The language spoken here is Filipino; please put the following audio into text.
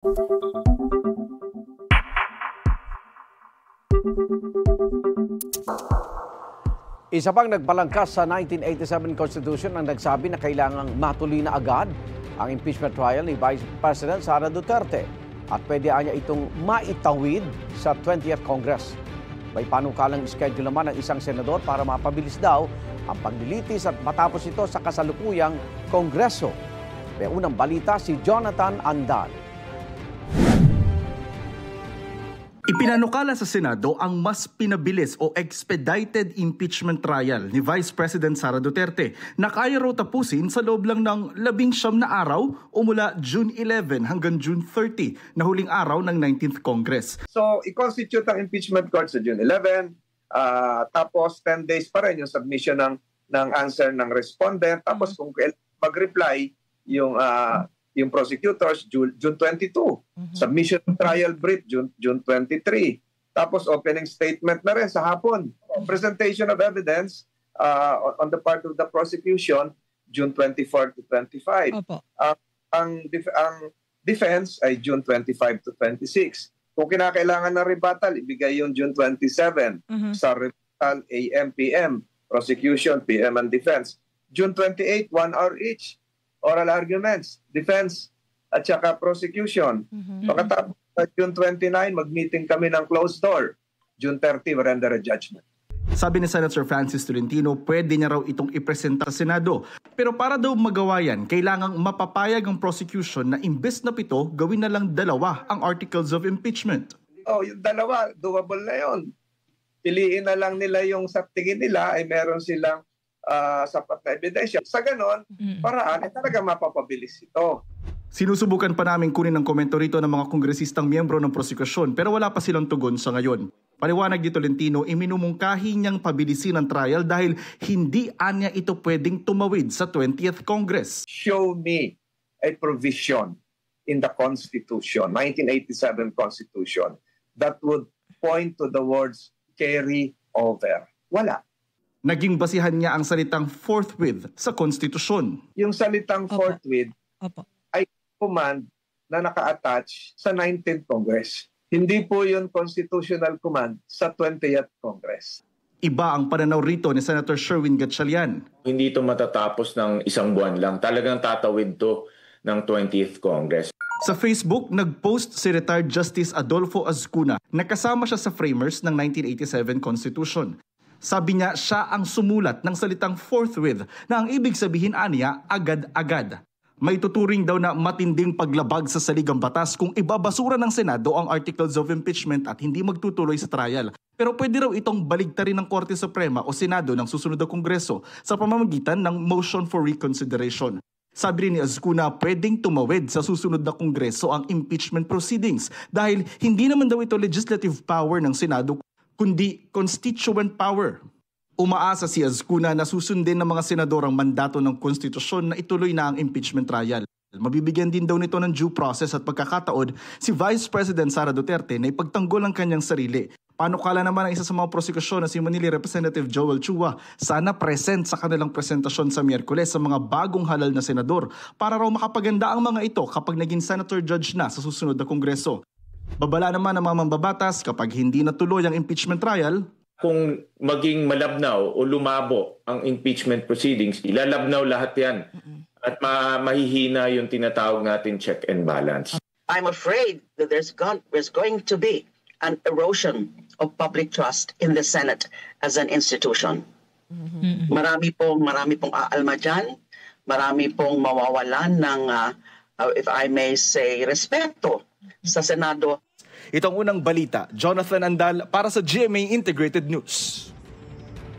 Isa pang nagbalangkas sa 1987 Constitution ang nagsabi na kailangang matuloy na agad ang impeachment trial ni Vice President Sara Duterte at pwede niya itong maitawid sa 20th Congress. May panukalang schedule naman ng isang senador para mapabilis daw ang paglilitis at matapos ito sa kasalukuyang Kongreso. May unang balita si Jonathan Andal. Ipinanukala sa Senado ang mas pinabilis o expedited impeachment trial ni Vice President Sara Duterte na kaya raw tapusin sa loob lang ng 19 na araw o mula June 11 hanggang June 30 na huling araw ng 19th Congress. So, i-constitute ang impeachment court sa June 11, tapos 10 days pa rin yung submission ng answer ng respondent, tapos kung mag-reply yung prosecutors, June 22. Submission of trial brief, June 23. Tapos opening statement na rin sa hapon. Presentation of evidence on the part of the prosecution, June 24 to 25. Ang defense ay June 25 to 26. Kung kinakailangan ng rebuttal, ibigay yung June 27 sa rebuttal AM, PM, prosecution, PM, and defense. June 28, 1 hour each. Oral arguments, defense, at saka prosecution. Pagkatapos June 29, mag-meeting kami ng closed door. June 30, render a judgment. Sabi ni Senator Francis Tolentino, pwede niya raw itong ipresenta sa Senado. Pero para daw magawa yan, kailangang mapapayag ang prosecution na imbes na 7, gawin na lang 2 ang articles of impeachment. Yung 2, doable na yun. Piliin na lang nila yung sa tingin nila ay meron silang sapat na ebidensya. Sa ganon, paraan ay talaga mapapabilis ito. Sinusubukan pa namin kunin ang komento rito ng mga kongresistang miyembro ng prosekusyon pero wala pa silang tugon sa ngayon. Paliwanag ni Tolentino, iminumungkahi niyang pabilisin ang trial dahil hindi anya ito pwedeng tumawid sa 20th Congress. Show me a provision in the Constitution, 1987 Constitution, that would point to the words carry over. Wala. Naging basihan niya ang salitang forthwith sa konstitusyon. Yung salitang forthwith ay command na naka-attach sa 19th Congress. Hindi po yun constitutional command sa 20th Congress. Iba ang pananaw rito ni Senator Sherwin Gatchalian. Hindi ito matatapos ng isang buwan lang. Talagang tatawid to ng 20th Congress. Sa Facebook, nag-post si retired Justice Adolfo Azcuna na kasama siya sa framers ng 1987 Constitution. Sabi niya siya ang sumulat ng salitang forthwith na ang ibig sabihin aniya agad-agad. May tuturing daw na matinding paglabag sa saligang batas kung ibabasura ng Senado ang articles of impeachment at hindi magtutuloy sa trial. Pero pwede raw itong baligtarin ng Korte Suprema o Senado ng susunod na Kongreso sa pamamagitan ng motion for reconsideration. Sabi rin ni Azcuna, pwedeng tumawid sa susunod na Kongreso ang impeachment proceedings dahil hindi naman daw ito legislative power ng Senado kundi constituent power. Umaasa si Azcuna na susundin ng mga senador ang mandato ng konstitusyon na ituloy na ang impeachment trial. Mabibigyan din daw nito ng due process at pagkakataon si Vice President Sara Duterte na ipagtanggol ang kanyang sarili. Panukala naman ang isa sa mga prosekusyon na si Manila Representative Joel Chua, sana present sa kanilang presentasyon sa Miyerkules sa mga bagong halal na senador para raw makapaganda ang mga ito kapag naging senator judge na sa susunod na Kongreso. Babala naman ng mga mambabatas kapag hindi natuloy ang impeachment trial. Kung maging malabnaw o lumabo ang impeachment proceedings, ilalabnaw lahat yan. At mahihina yung tinatawag natin check and balance. I'm afraid that there's going to be an erosion of public trust in the Senate as an institution. Marami pong aalma dyan, marami pong mawawalan ng, if I may say, respeto sa Senado. Itong unang balita, Jonathan Andal para sa GMA Integrated News.